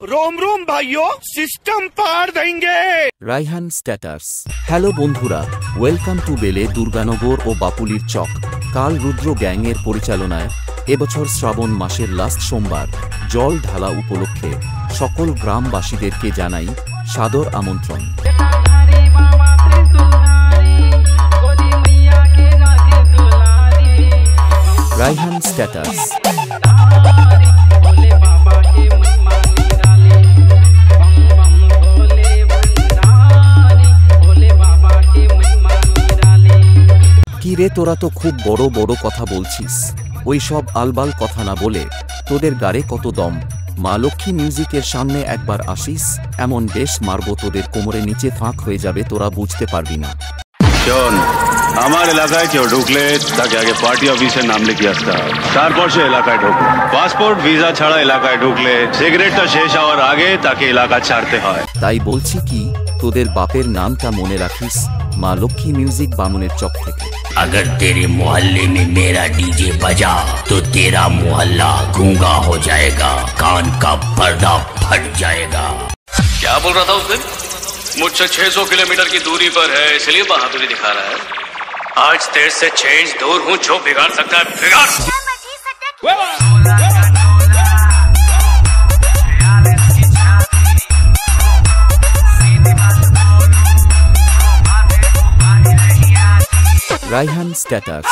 रोम रोम भाइयों, सिस्टम पार देंगे। Raihan status. Hello বন্ধুরা, ওয়েলকাম টু বেলে দুর্গানগর ও বাপুলির চক। কাল রুদ্র গ্যাংয়ের পরিচালনায় এবছর শ্রাবণ মাসের লাস্ট সোমবার জল ঢালা উপলক্ষে সকল গ্রামবাসীদেরকে জানাই সাদর আমন্ত্রণ। রায়হান স্ট্যাটাস। কিরে তোরা তো খুব বড় বড় কথা বলছিস, ওই সব আলবাল কথা না বলে তোদের গাড়ে কত দম। মা লক্ষ্মী মিউজিকের সামনে একবার আসিস, এমন বেশ মারব তোদের কোমরে নিচে ফাঁক হয়ে যাবে, তোরা বুঝতে পারবি না। শোন, আমার এলাকায় কেউ ঢুকলে তাকে আগে পার্টি অফিসের নাম লিখে আসতে হয়, তারপর সে এলাকায় ঢুকবে। পাসপোর্ট ভিসা ছাড়া এলাকায় ঢুকলে সিগারেটটা শেষ হওয়ার আগে তাকে এলাকা ছাড়তে হয়। তাই বলছি কি, তোদের বাপের নামটা মনে রাখিস, মা লক্ষ্মী মিউজিক বামুনের চক থেকে। अगर तेरे मोहल्ले में मेरा डीजे बजा तो तेरा मोहल्ला गूंगा हो जाएगा, कान का पर्दा फट जाएगा। क्या बोल रहा था उस दिन? मुझसे 600 किलोमीटर की दूरी पर है इसलिए बहादुरी दिखा रहा है। आज तेरे से 6 इंच दूर हूँ, जो बिगाड़ सकता है बिगाड़। রায়হান স্ট্যাটাস।